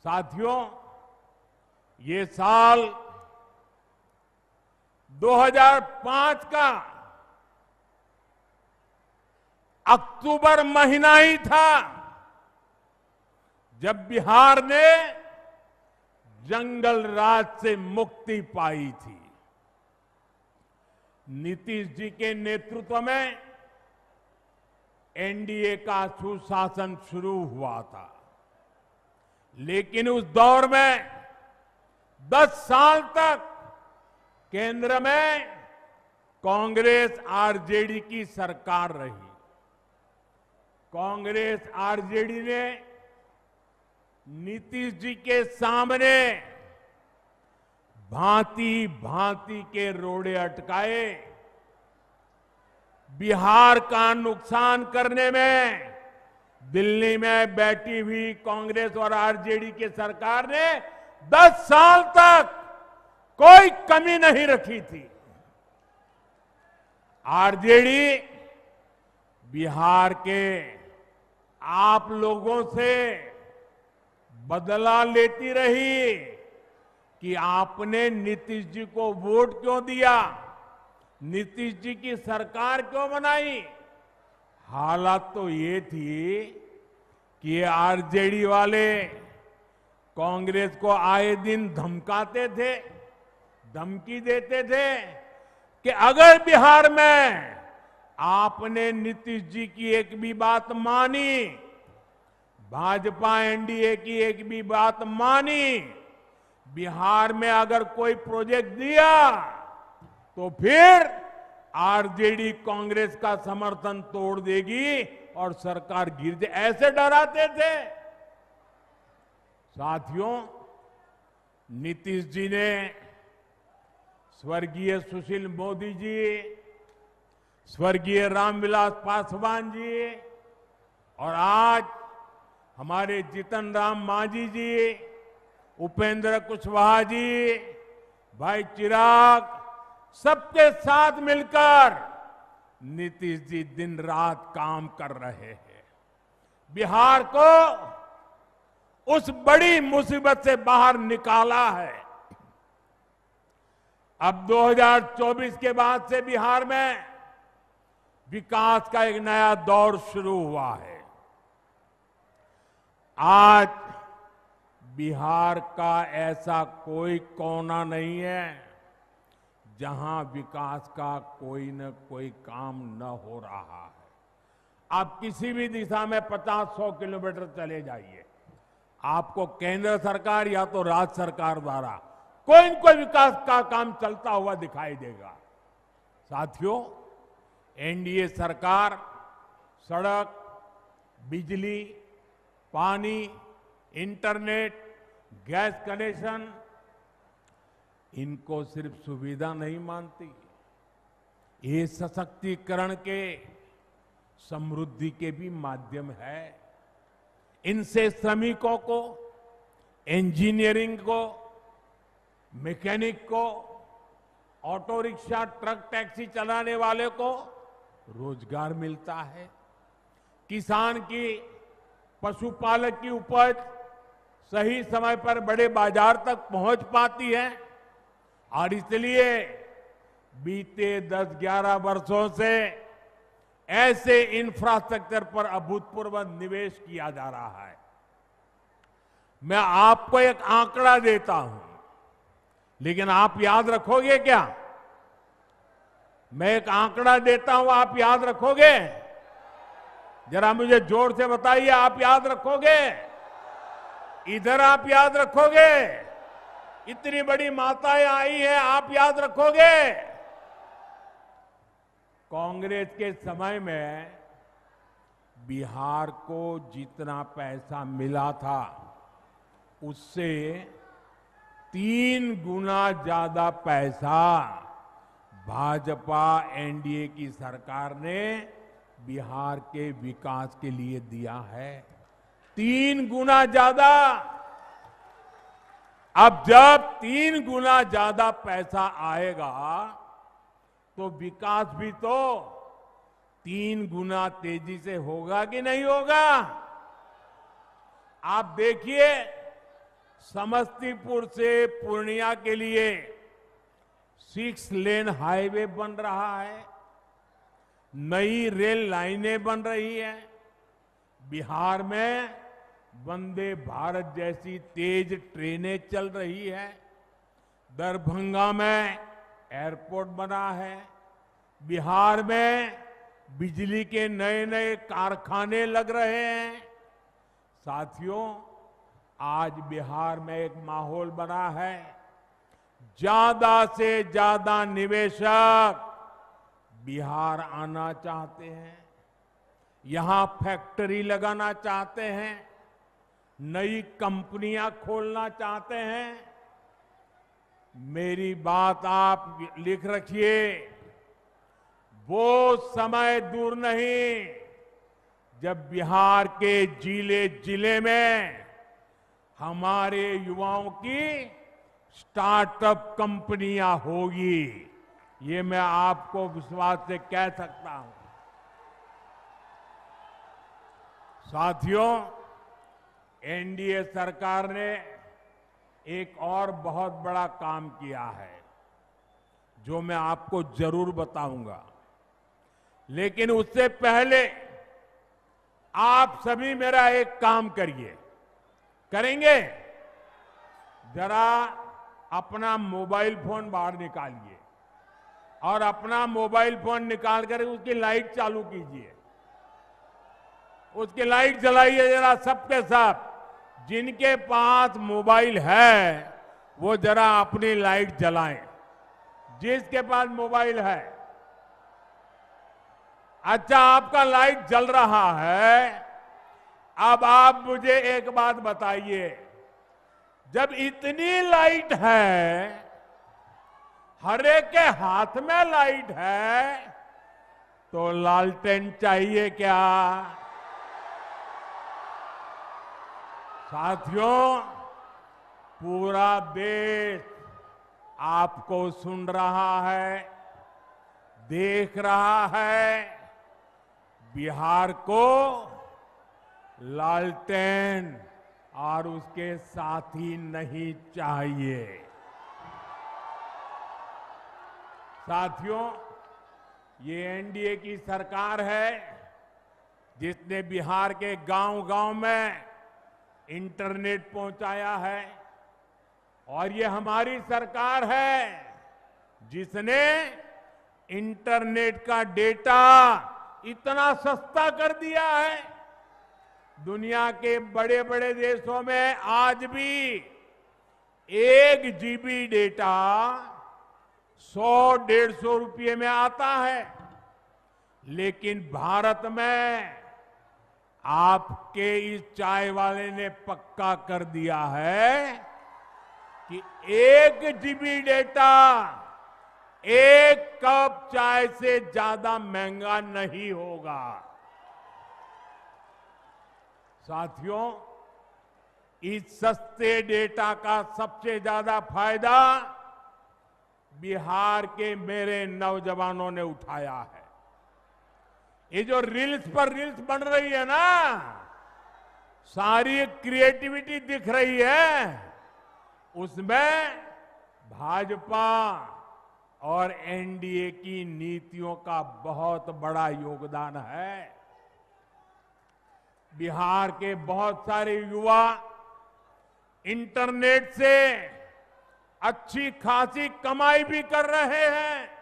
साथियों, ये साल 2005 का अक्टूबर महीना ही था जब बिहार ने जंगल राज से मुक्ति पाई थी। नीतीश जी के नेतृत्व में एनडीए का सुशासन शुरू हुआ था, लेकिन उस दौर में 10 साल तक केंद्र में कांग्रेस आरजेडी की सरकार रही। कांग्रेस आरजेडी ने नीतीश जी के सामने भांति भांति के रोड़े अटकाए, बिहार का नुकसान करने में दिल्ली में बैठी हुई कांग्रेस और आरजेडी की सरकार ने 10 साल तक कोई कमी नहीं रखी थी। आरजेडी बिहार के आप लोगों से बदला लेती रही कि आपने नीतीश जी को वोट क्यों दिया, नीतीश जी की सरकार क्यों बनाई। हालात तो ये थी कि ये आरजेडी वाले कांग्रेस को आए दिन धमकाते थे, धमकी देते थे कि अगर बिहार में आपने नीतीश जी की एक भी बात मानी, भाजपा एनडीए की एक भी बात मानी, बिहार में अगर कोई प्रोजेक्ट दिया तो फिर आरजेडी कांग्रेस का समर्थन तोड़ देगी और सरकार गिर जाए, ऐसे डराते थे। साथियों, नीतीश जी ने स्वर्गीय सुशील मोदी जी, स्वर्गीय रामविलास पासवान जी और आज हमारे जीतन राम मांझी जी, उपेंद्र कुशवाहा जी, भाई चिराग, सबके साथ मिलकर नीतीश जी दिन रात काम कर रहे हैं। बिहार को उस बड़ी मुसीबत से बाहर निकाला है। अब 2024 के बाद से बिहार में विकास का एक नया दौर शुरू हुआ है। आज बिहार का ऐसा कोई कोना नहीं है जहां विकास का कोई न कोई काम न हो रहा है। आप किसी भी दिशा में 50-100 किलोमीटर चले जाइए, आपको केंद्र सरकार या तो राज्य सरकार द्वारा कोई न कोई विकास का काम चलता हुआ दिखाई देगा। साथियों, एनडीए सरकार सड़क, बिजली, पानी, इंटरनेट, गैस कनेक्शन, इनको सिर्फ सुविधा नहीं मानती, ये सशक्तिकरण के, समृद्धि के भी माध्यम है। इनसे श्रमिकों को, इंजीनियरिंग को, मैकेनिक को, ऑटो रिक्शा, ट्रक, टैक्सी चलाने वाले को रोजगार मिलता है। किसान की, पशुपालक की उपज सही समय पर बड़े बाजार तक पहुंच पाती है और इसलिए बीते 10-11 वर्षों से ऐसे इंफ्रास्ट्रक्चर पर अभूतपूर्व निवेश किया जा रहा है। मैं आपको एक आंकड़ा देता हूं, लेकिन आप याद रखोगे क्या? मैं एक आंकड़ा देता हूं, आप याद रखोगे? जरा मुझे जोर से बताइए, आप याद रखोगे? इधर आप याद रखोगे? इतनी बड़ी माताएं आई हैं, आप याद रखोगे? कांग्रेस के समय में बिहार को जितना पैसा मिला था उससे 3 गुना ज्यादा पैसा भाजपा एनडीए की सरकार ने बिहार के विकास के लिए दिया है। 3 गुना ज्यादा। अब जब 3 गुना ज्यादा पैसा आएगा तो विकास भी तो 3 गुना तेजी से होगा कि नहीं होगा? आप देखिए, समस्तीपुर से पूर्णिया के लिए 6 लेन हाईवे बन रहा है, नई रेल लाइनें बन रही है, बिहार में वंदे भारत जैसी तेज ट्रेनें चल रही है, दरभंगा में एयरपोर्ट बना है, बिहार में बिजली के नए नए कारखाने लग रहे हैं। साथियों, आज बिहार में एक माहौल बना है, ज्यादा से ज्यादा निवेशक बिहार आना चाहते हैं, यहां फैक्ट्री लगाना चाहते हैं, नई कंपनियां खोलना चाहते हैं। मेरी बात आप लिख रखिए, वो समय दूर नहीं जब बिहार के जिले जिले में हमारे युवाओं की स्टार्टअप कंपनियां होगी। ये मैं आपको विश्वास से कह सकता हूं। साथियों, एनडीए सरकार ने एक और बहुत बड़ा काम किया है जो मैं आपको जरूर बताऊंगा, लेकिन उससे पहले आप सभी मेरा एक काम करिए। करेंगे? जरा अपना मोबाइल फोन बाहर निकालिए और अपना मोबाइल फोन निकाल कर उसकी लाइट चालू कीजिए, उसकी लाइट जलाइए जरा सबके सब। जिनके पास मोबाइल है वो जरा अपनी लाइट जलाएं, जिसके पास मोबाइल है। अच्छा, आपका लाइट जल रहा है। अब आप मुझे एक बात बताइए, जब इतनी लाइट है, हर एक के हाथ में लाइट है, तो लालटेन चाहिए क्या? साथियों, पूरा देश आपको सुन रहा है, देख रहा है। बिहार को लालटेन और उसके साथी नहीं चाहिए। साथियों, ये एनडीए की सरकार है जिसने बिहार के गांव-गांव में इंटरनेट पहुंचाया है, और ये हमारी सरकार है जिसने इंटरनेट का डेटा इतना सस्ता कर दिया है। दुनिया के बड़े बड़े देशों में आज भी 1 जीबी डेटा 100-150 रुपये में आता है, लेकिन भारत में आपके इस चाय वाले ने पक्का कर दिया है कि 1 जीबी डेटा 1 कप चाय से ज्यादा महंगा नहीं होगा। साथियों, इस सस्ते डेटा का सबसे ज्यादा फायदा बिहार के मेरे नौजवानों ने उठाया है। ये जो रील्स पर रील्स बन रही है ना, सारी क्रिएटिविटी दिख रही है, उसमें भाजपा और एनडीए की नीतियों का बहुत बड़ा योगदान है। बिहार के बहुत सारे युवा इंटरनेट से अच्छी खासी कमाई भी कर रहे हैं।